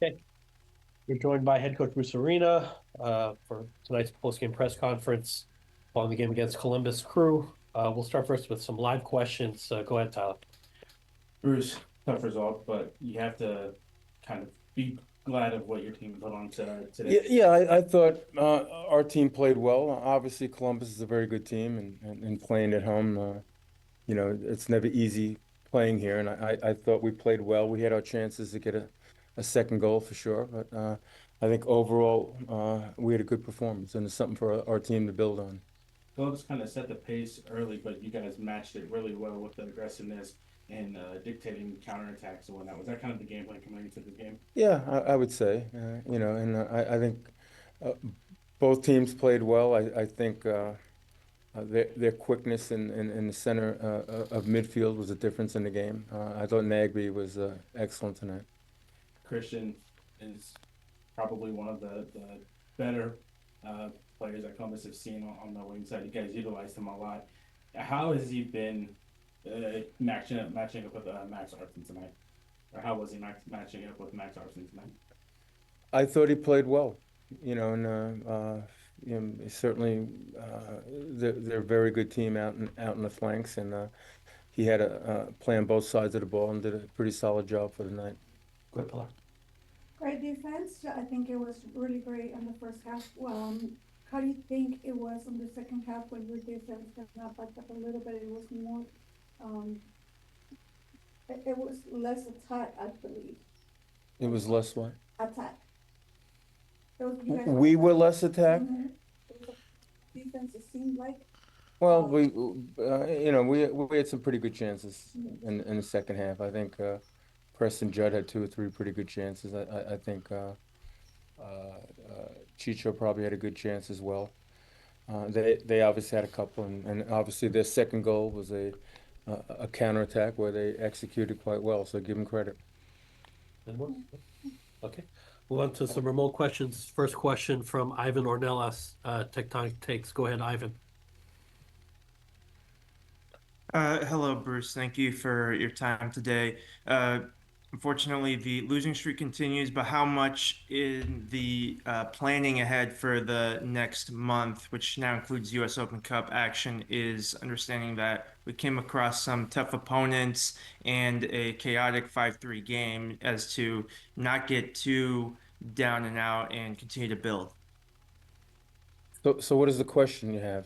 Okay, we're joined by head coach Bruce Arena for tonight's post-game press conference following the game against Columbus Crew. We'll start first with some live questions. Go ahead, Tyler. Bruce, tough result, but you have to kind of be glad of what your team put on Yeah, today. yeah, I thought our team played well. Obviously, Columbus is a very good team, and playing at home, it's never easy playing here. And I thought we played well. We had our chances to get a second goal for sure, but I think overall we had a good performance, and it's something for our team to build on. Phillips kind of set the pace early, but you guys matched it really well with the aggressiveness and dictating counterattacks and whatnot. Was that kind of the game plan coming into the game? Yeah, I would say, and I think uh, both teams played well. I think. Their quickness in the center of midfield was a difference in the game. I thought Nagby was excellent tonight. Christian is probably one of the better uh, players that Columbus have seen on the wing side. You guys utilized him a lot. How has he been matching up with Max Arthur tonight? Or how was he matching up with Max Arthur tonight? I thought he played well, and certainly they're a very good team out in the flanks, and he had a play on both sides of the ball and did a pretty solid job for the night. Go ahead, Pilar. Great defense. I think it was really great in the first half. How do you think it was in the second half when your defense kind of backed up a little bit? It was more, um, it was less attack, I believe. It was less what? Attack. It was you guys were. We were less attacked. It was a defense. It seemed like. Well, Um, we had some pretty good chances yes. in the second half. I think Preston Judd had two or three pretty good chances. I think Chicho probably had a good chance as well. They obviously had a couple, and obviously their second goal was a counterattack where they executed quite well. So give them credit. Anyone? Okay. Move on to some remote questions. First question from Ivan Ornelas, Tectonic Takes. Go ahead, Ivan. Hello, Bruce. Thank you for your time today. Unfortunately, the losing streak continues, but how much in the planning ahead for the next month, which now includes U.S. Open Cup action, is understanding that we came across some tough opponents and a chaotic 5-3 game as to not get too down and out and continue to build? So what is the question you have?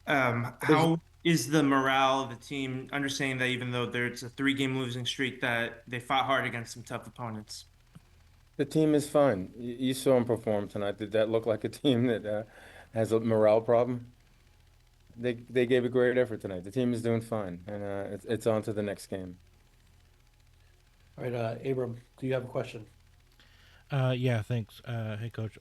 There's How is the morale of the team, understanding that even though there's a three-game losing streak, that they fought hard against some tough opponents? The team is fine. You saw them perform tonight. Did that look like a team that has a morale problem? They gave a great effort tonight. The team is doing fine, and it's on to the next game. all right, Abram, do you have a question? Yeah, thanks. Hey, coach.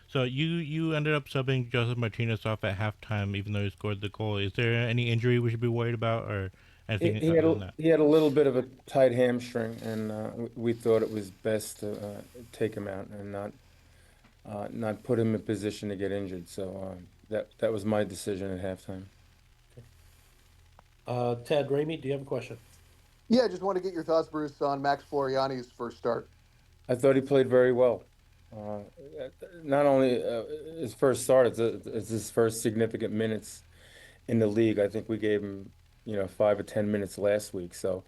So you ended up subbing Joseph Martinez off at halftime, even though he scored the goal. Is there any injury we should be worried about, or He, anything he had other a than that? he had a little bit of a tight hamstring, and we thought it was best to take him out and not put him in position to get injured. So that was my decision at halftime. Ted Ramey, do you have a question? Yeah, I just want to get your thoughts, Bruce, on Max Floriani's first start. I thought he played very well. Uh, Not only his first start, it's his first significant minutes in the league. I think we gave him, 5 or 10 minutes last week. So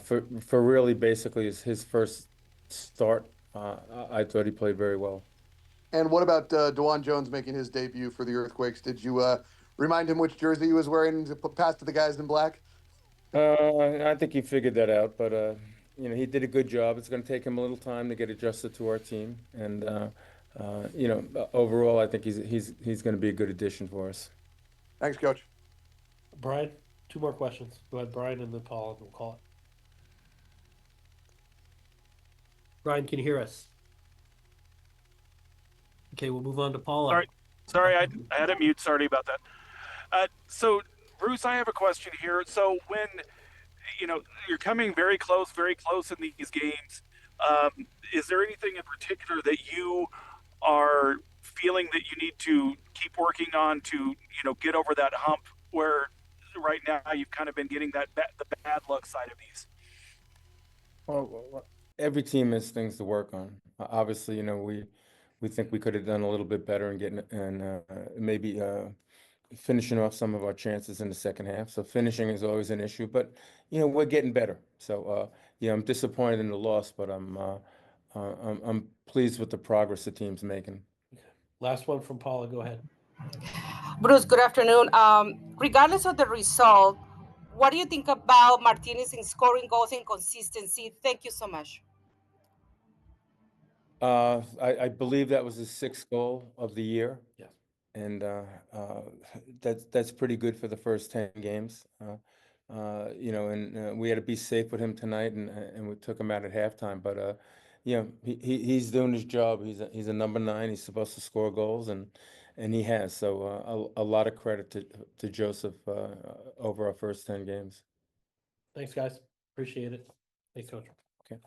for really basically his first start, I thought he played very well. And what about Dewan Jones making his debut for the Earthquakes? Did you remind him which jersey he was wearing to pass to the guys in black? I think he figured that out, but he did a good job. It's going to take him a little time to get adjusted to our team, and overall, I think he's going to be a good addition for us. Thanks, Coach. Brian, two more questions. Go ahead, Brian, and then Paul, and we'll call it. Brian, can you hear us? Okay, we'll move on to Paula. Sorry, sorry, I had a mute. Sorry about that. So, Bruce, I have a question here. So, when you're coming very close in these games, is there anything in particular that you are feeling that you need to keep working on to get over that hump where right now you've kind of been getting the bad luck side of these? Well, every team has things to work on. Obviously, we think we could have done a little bit better in getting and maybe finishing off some of our chances in the second half. So finishing is always an issue, but we're getting better. So I'm disappointed in the loss, but I'm pleased with the progress the team's making. Last one from Paula. Go ahead. Bruce, good afternoon. Regardless of the result, what do you think about Martinez in scoring goals and consistency? Thank you so much. I believe that was his sixth goal of the year. Yes. And that's pretty good for the first 10 games. We had to be safe with him tonight, and we took him out at halftime. But he's doing his job. He's a number 9. He's supposed to score goals, and he has. So a lot of credit to Joseph over our first 10 games. Thanks, guys. Appreciate it. Thanks, Coach. Okay.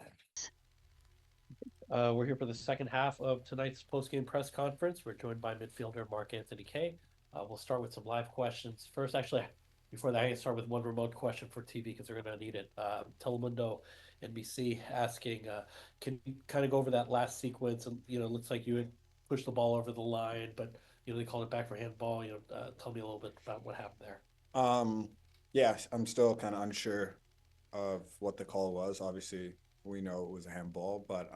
We're here for the second half of tonight's post-game press conference. We're joined by midfielder Marc-Anthony Kaye. We'll start with some live questions. First, actually, before that, I can start with one remote question for TV because they're going to need it. Telemundo NBC asking, can you kind of go over that last sequence? And, looks like you had pushed the ball over the line, but, they called it back for handball. Tell me a little bit about what happened there. Yeah, I'm still kind of unsure of what the call was. Obviously, we know it was a handball, but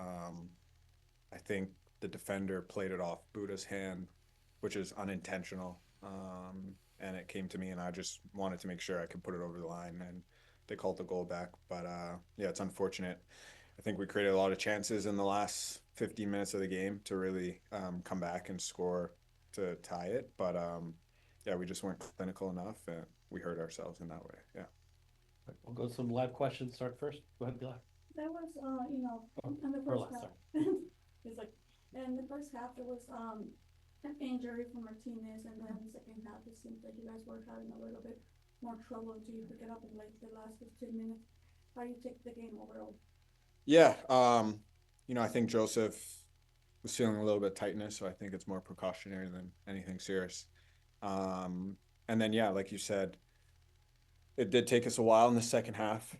I think the defender played it off Buda's hand, which is unintentional. And it came to me, and I just wanted to make sure I could put it over the line, and they called the goal back. But yeah, it's unfortunate. I think we created a lot of chances in the last 15 minutes of the game to really come back and score to tie it. But yeah, we just weren't clinical enough, and we hurt ourselves in that way. Yeah. We'll go to some live questions. Start first. Go ahead, Pilar. That was, in the first half. It's like, in the first half, there was an injury for Martinez, and then the second half, it seems like you guys were having a little bit more trouble to pick it up in like the last 15 minutes. How do you take the game overall? Yeah, I think Joseph was feeling a little bit of tightness, so I think it's more precautionary than anything serious. And then, yeah, like you said, it did take us a while in the second half.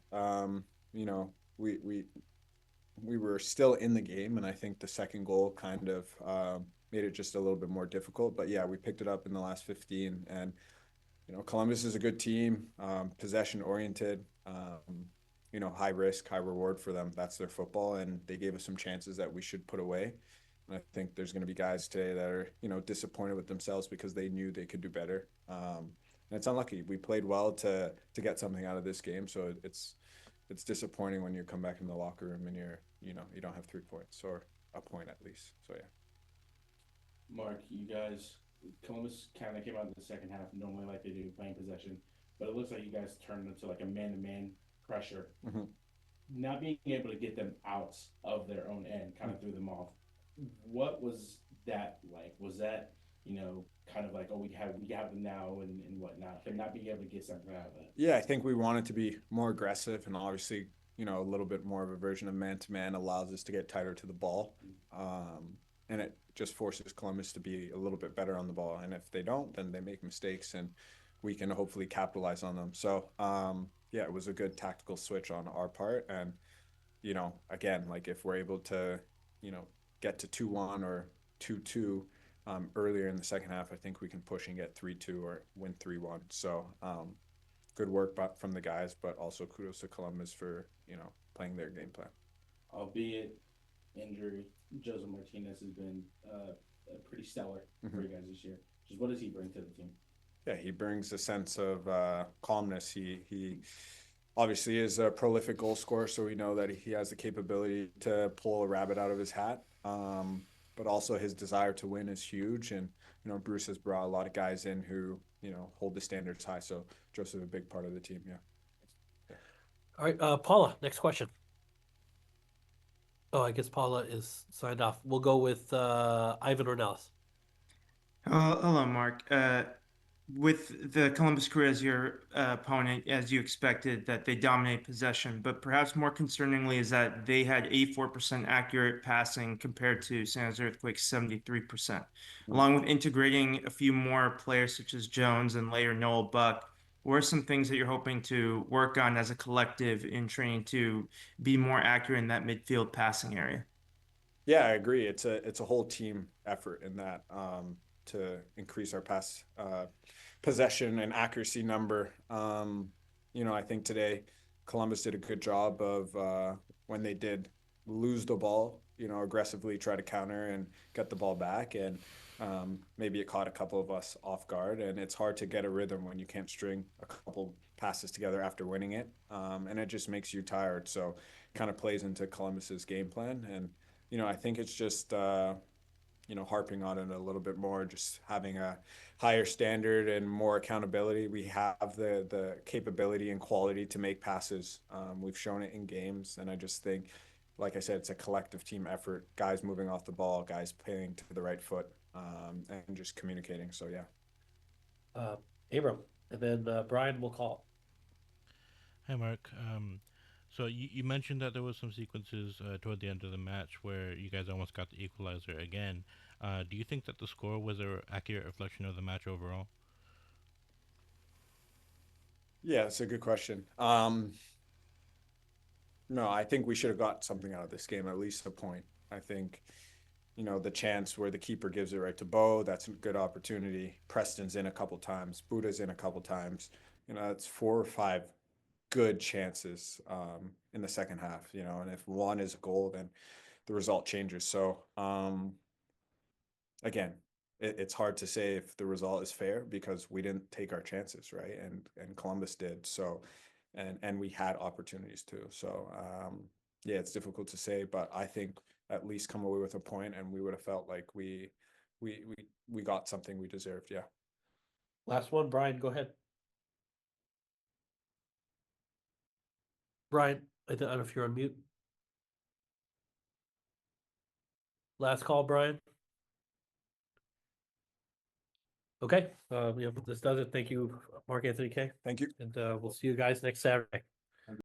We were still in the game, and I think the second goal kind of made it just a little bit more difficult. But yeah, we picked it up in the last 15, and Columbus is a good team, possession oriented. High risk, high reward for them. That's their football, and they gave us some chances that we should put away. And I think there's going to be guys today that are disappointed with themselves because they knew they could do better. And it's unlucky. We played well to get something out of this game, so it's disappointing when you come back in the locker room and you don't have 3 points or a point at least. So yeah. Mark, you guys, Columbus kind of came out in the second half normally like they do, playing possession, but it looks like you guys turned into like a man-to-man pressure. Mm-hmm. Not being able to get them out of their own end kind of threw them off. What was that like? Was that kind of like, oh, we have them now and whatnot, but not being able to get something out of it? Yeah, I think we wanted to be more aggressive, and obviously, a little bit more of a version of man-to-man allows us to get tighter to the ball. And it just forces Columbus to be a little bit better on the ball. And if they don't, then they make mistakes, and we can hopefully capitalize on them. So, yeah, it was a good tactical switch on our part. And, again, like if we're able to, get to 2-1 or 2-2 earlier in the second half, I think we can push and get 3-2 or win 3-1. So good work from the guys, but also kudos to Columbus for, playing their game plan. Albeit injury, Joseph Martinez has been pretty stellar for you guys this year. Just what does he bring to the team? Yeah, he brings a sense of calmness. He obviously is a prolific goal scorer, so we know that he has the capability to pull a rabbit out of his hat. But also his desire to win is huge. And, Bruce has brought a lot of guys in who, hold the standards high. So Joseph, a big part of the team. Yeah. All right, Paula, next question. Oh, I guess Paula is signed off. We'll go with Ivan Ornelas. Hello, Mark. With the Columbus Crew as your opponent, as you expected, that they dominate possession, but perhaps more concerningly is that they had 84% accurate passing compared to San Jose Earthquake's 73%. Along with integrating a few more players such as Jones and later Noel Buck, what are some things that you're hoping to work on as a collective in training to be more accurate in that midfield passing area? Yeah, I agree. It's a whole team effort in that to increase our pass possession and accuracy number. I think today Columbus did a good job of when they did lose the ball, aggressively try to counter and get the ball back, and maybe it caught a couple of us off guard. And it's hard to get a rhythm when you can't string a couple passes together after winning it, and it just makes you tired. So, kind of plays into Columbus's game plan. And I think it's just harping on it a little bit more, just having a higher standard and more accountability. We have the capability and quality to make passes. We've shown it in games, and I just think, like I said, it's a collective team effort. Guys moving off the ball, guys playing to the right foot, and just communicating. So yeah. Abram, and then Brian will call. Hi, Mark. So you mentioned that there was some sequences toward the end of the match where you guys almost got the equalizer again. Do you think that the score was an accurate reflection of the match overall? Yeah, it's a good question. No, I think we should have got something out of this game, at least a point. I think, the chance where the keeper gives it right to Bo, that's a good opportunity. Preston's in a couple times, Buddha's in a couple times. It's 4 or 5 good chances in the second half, and if one is a goal, then the result changes. So again, it's hard to say if the result is fair because we didn't take our chances, right? And Columbus did. So and we had opportunities too. So yeah, it's difficult to say, but I think at least come away with a point, and we would have felt like we got something we deserved. Yeah. Last one, Brian, go ahead. Brian, I don't know if you're on mute. Last call, Brian. Okay, this does it. Thank you, Mark Anthony Kaye, Thank you. and we'll see you guys next Saturday.